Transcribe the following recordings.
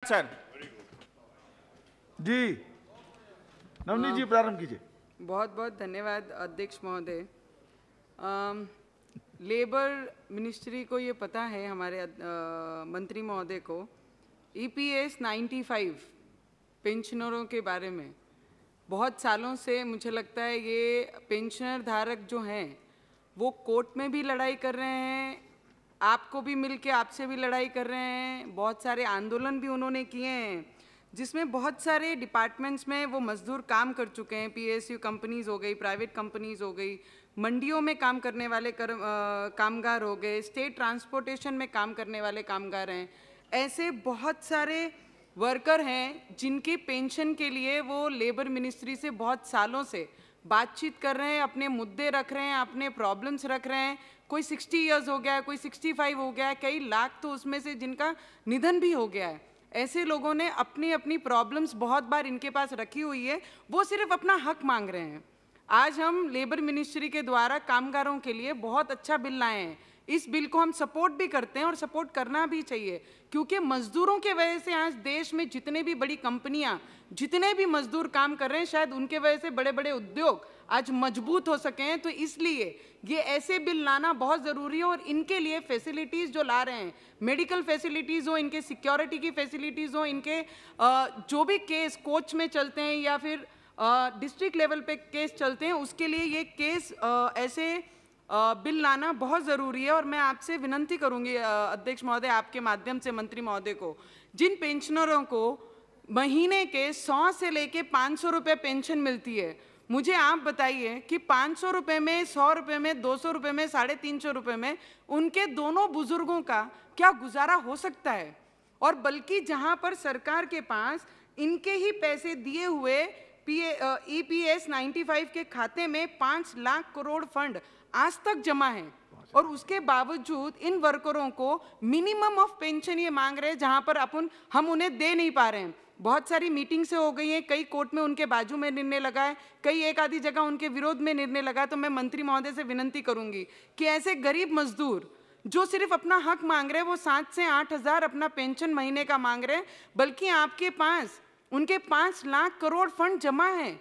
Sir जी, नवनीत जी प्रारंभ कीजिए। बहुत बहुत धन्यवाद अध्यक्ष महोदय। लेबर मिनिस्ट्री को ये पता है, हमारे मंत्री महोदय को, EPS 95 पेंशनरों के बारे में बहुत सालों से मुझे लगता है ये पेंशनर धारक जो हैं वो कोर्ट में भी लड़ाई कर रहे हैं, आपको भी मिलके आपसे भी लड़ाई कर रहे हैं, बहुत सारे आंदोलन भी उन्होंने किए हैं जिसमें बहुत सारे डिपार्टमेंट्स में वो मजदूर काम कर चुके हैं। PSU कंपनीज हो गई, प्राइवेट कंपनीज हो गई, मंडियों में काम करने वाले कामगार हो गए, स्टेट ट्रांसपोर्टेशन में काम करने वाले कामगार हैं। ऐसे बहुत सारे वर्कर हैं जिनकी पेंशन के लिए वो लेबर मिनिस्ट्री से बहुत सालों से बातचीत कर रहे हैं, अपने मुद्दे रख रहे हैं, अपने प्रॉब्लम्स रख रहे हैं। कोई 60 इयर्स हो गया है, कोई 65 हो गया है, कई लाख तो उसमें से जिनका निधन भी हो गया है। ऐसे लोगों ने अपनी अपनी प्रॉब्लम्स बहुत बार इनके पास रखी हुई है, वो सिर्फ अपना हक मांग रहे हैं। आज हम लेबर मिनिस्ट्री के द्वारा कामगारों के लिए बहुत अच्छा बिल लाए हैं। इस बिल को हम सपोर्ट भी करते हैं और सपोर्ट करना भी चाहिए, क्योंकि मजदूरों के वजह से आज देश में जितने भी बड़ी कंपनियां, जितने भी मजदूर काम कर रहे हैं, शायद उनके वजह से बड़े बड़े उद्योग आज मजबूत हो सके हैं। तो इसलिए ये ऐसे बिल लाना बहुत ज़रूरी है और इनके लिए फैसिलिटीज़ जो ला रहे हैं, मेडिकल फैसिलिटीज़ हो, इनके सिक्योरिटी की फैसिलिटीज़ हो, इनके जो भी केस कोर्ट में चलते हैं या फिर डिस्ट्रिक्ट लेवल पे केस चलते हैं, उसके लिए ये केस ऐसे बिल लाना बहुत ज़रूरी है। और मैं आपसे विनती करूंगी अध्यक्ष महोदय, आपके माध्यम से मंत्री महोदय को, जिन पेंशनरों को महीने के 100 से लेके 500 रुपये पेंशन मिलती है, मुझे आप बताइए कि 500 रुपये में, 100 रुपये में, 200 रुपये में, 350 रुपये में उनके दोनों बुजुर्गों का क्या गुजारा हो सकता है? और बल्कि जहां पर सरकार के पास इनके ही पैसे दिए हुए EPS 95 के खाते में 5 लाख करोड़ फंड आज तक जमा है, और उसके बावजूद इन वर्करों को मिनिमम ऑफ पेंशन ये मांग रहे हैं, जहां पर हम उन्हें दे नहीं पा रहे हैं। बहुत सारी मीटिंग से हो गई हैं, कई कोर्ट में उनके बाजू में निर्णय लगा है, कई एक आधी जगह उनके विरोध में निर्णय लगा। तो मैं मंत्री महोदय से विनती करूंगी कि ऐसे गरीब मजदूर जो सिर्फ अपना हक मांग रहे हैं, वो 7 से 8 हज़ार अपना पेंशन महीने का मांग रहे हैं, बल्कि आपके पास उनके 5 लाख करोड़ फंड जमा है,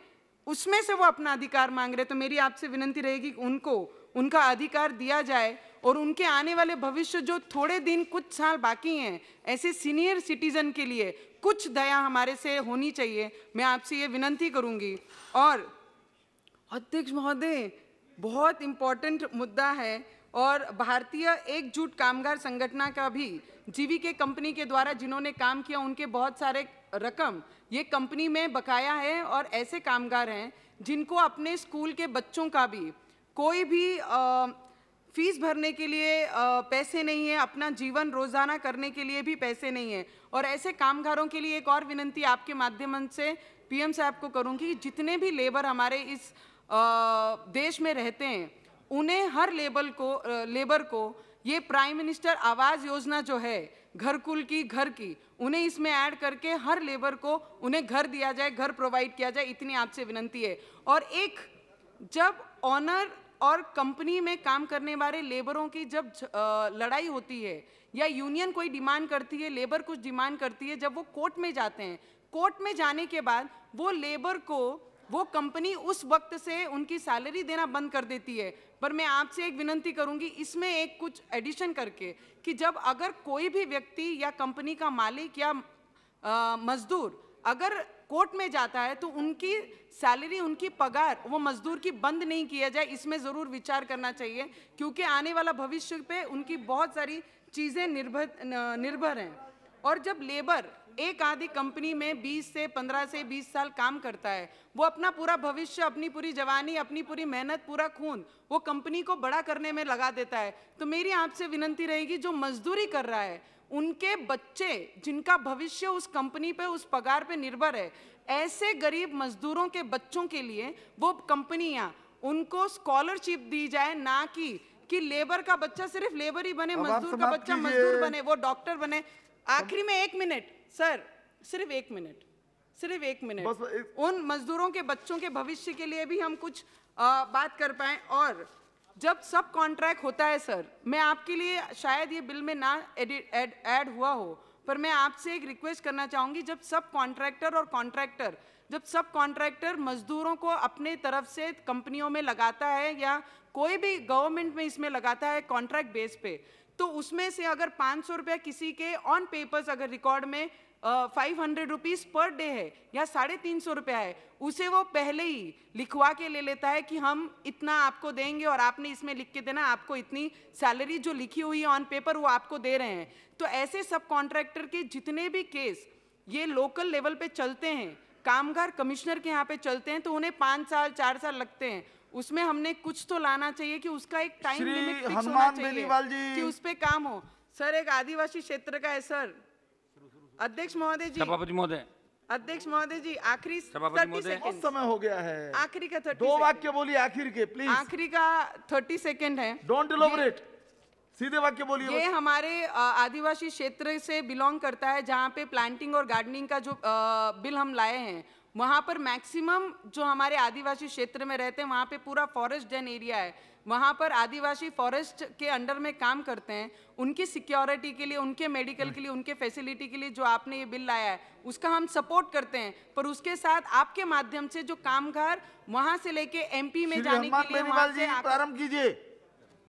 उसमें से वो अपना अधिकार मांग रहे हैं। तो मेरी आपसे विनती रहेगी कि उनको उनका अधिकार दिया जाए और उनके आने वाले भविष्य, जो थोड़े दिन कुछ साल बाकी हैं, ऐसे सीनियर सिटीजन के लिए कुछ दया हमारे से होनी चाहिए। मैं आपसे ये विनती करूंगी। और अध्यक्ष महोदय, बहुत इम्पोर्टेंट मुद्दा है, और भारतीय एकजुट कामगार संगठन का भी GVK कंपनी के द्वारा जिन्होंने काम किया, उनके बहुत सारे रकम ये कंपनी में बकाया है। और ऐसे कामगार हैं जिनको अपने स्कूल के बच्चों का भी कोई भी फीस भरने के लिए पैसे नहीं है, अपना जीवन रोजाना करने के लिए भी पैसे नहीं है। और ऐसे कामगारों के लिए एक और विनती आपके माध्यम से PM साहब को करूंगी, जितने भी लेबर हमारे इस देश में रहते हैं, उन्हें हर लेबर को ये प्राइम मिनिस्टर आवास योजना जो है घरकुल की, घर की, उन्हें इसमें ऐड करके हर लेबर को उन्हें घर दिया जाए, घर प्रोवाइड किया जाए, इतनी आपसे विनती है। और एक, जब ऑनर और कंपनी में काम करने वाले लेबरों की जब लड़ाई होती है या यूनियन कोई डिमांड करती है, लेबर कुछ डिमांड करती है, जब वो कोर्ट में जाते हैं, कोर्ट में जाने के बाद वो लेबर को वो कंपनी उस वक्त से उनकी सैलरी देना बंद कर देती है। पर मैं आपसे एक विनती करूंगी, इसमें एक कुछ एडिशन करके, कि जब अगर कोई भी व्यक्ति या कंपनी का मालिक या मजदूर अगर कोर्ट में जाता है, तो उनकी सैलरी, उनकी पगार वो मजदूर की बंद नहीं किया जाए, इसमें ज़रूर विचार करना चाहिए, क्योंकि आने वाला भविष्य पे उनकी बहुत सारी चीज़ें निर्भर हैं। और जब लेबर एक आधी कंपनी में 15 से 20 साल काम करता है, वो अपना पूरा भविष्य, अपनी पूरी जवानी, अपनी पूरी मेहनत, पूरा खून वो कंपनी को बड़ा करने में लगा देता है। तो मेरी आपसे विनती रहेगी, जो मजदूरी कर रहा है, उनके बच्चे जिनका भविष्य उस कंपनी पे, उस पगार पे निर्भर है, ऐसे गरीब मजदूरों के बच्चों के लिए वो कंपनियां उनको स्कॉलरशिप दी जाए, ना कि लेबर का बच्चा सिर्फ लेबर ही बने, मजदूर का बच्चा मजदूर बने, वो डॉक्टर बने। आखिरी में 1 मिनट सर, सिर्फ 1 मिनट, उन मजदूरों के बच्चों के भविष्य के लिए भी हम कुछ बात कर पाए। और जब सब कॉन्ट्रैक्ट होता है सर, मैं आपके लिए शायद ये बिल में ना ऐड हुआ हो, पर मैं आपसे एक रिक्वेस्ट करना चाहूँगी, जब सब कॉन्ट्रैक्टर मजदूरों को अपने तरफ से कंपनियों में लगाता है या कोई भी गवर्नमेंट में इसमें लगाता है कॉन्ट्रैक्ट बेस पे, तो उसमें से अगर 500 रुपया किसी के ऑन पेपर्स अगर रिकॉर्ड में 500 रुपीज़ पर डे है या 350 रुपया है, उसे वो पहले ही लिखवा के ले लेता है कि हम इतना आपको देंगे और आपने इसमें लिख के देना, आपको इतनी सैलरी जो लिखी हुई है ऑन पेपर वो आपको दे रहे हैं। तो ऐसे सब कॉन्ट्रैक्टर के जितने भी केस ये लोकल लेवल पे चलते हैं, कामगार कमिश्नर के यहाँ पे चलते हैं, तो उन्हें 5 साल 4 साल लगते हैं। उसमें हमने कुछ तो लाना चाहिए कि उसका एक टाइम श्री लिमिट फिक्स होना हनुमान चाहिए बेनीवाल जी। कि उस पे काम हो। सर, एक आदिवासी क्षेत्र का है सर। अध्यक्ष महोदय जी, सभापति महोदय, अध्यक्ष महोदय जी, आखिरी सभापति 30 महोदय। बहुत सेकंड, समय हो गया है, आखिरी का 30 2 सेकंड, वाक्य बोलिए आखिर के प्लीज, आखिरी का 30 सेकंड है। डोंट इलोबरेट, सीधे वाक्य बोलिए ये बस। हमारे आदिवासी क्षेत्र से बिलोंग करता है, जहाँ पे प्लांटिंग और गार्डनिंग का जो बिल हम लाए हैं, वहाँ पर मैक्सिमम जो हमारे आदिवासी क्षेत्र में रहते हैं वहाँ पे पूरा फॉरेस्ट डेन एरिया है, वहाँ पर आदिवासी फॉरेस्ट के अंडर में काम करते हैं। उनकी सिक्योरिटी के लिए, उनके मेडिकल के लिए, उनके फैसिलिटी के लिए जो आपने ये बिल लाया है उसका हम सपोर्ट करते हैं, पर उसके साथ आपके माध्यम से जो कामगार वहाँ से लेके MP में श्री जाने हनुमान के लिए बेनीवाल वहाँ जी से प्रारंभ कीजिए।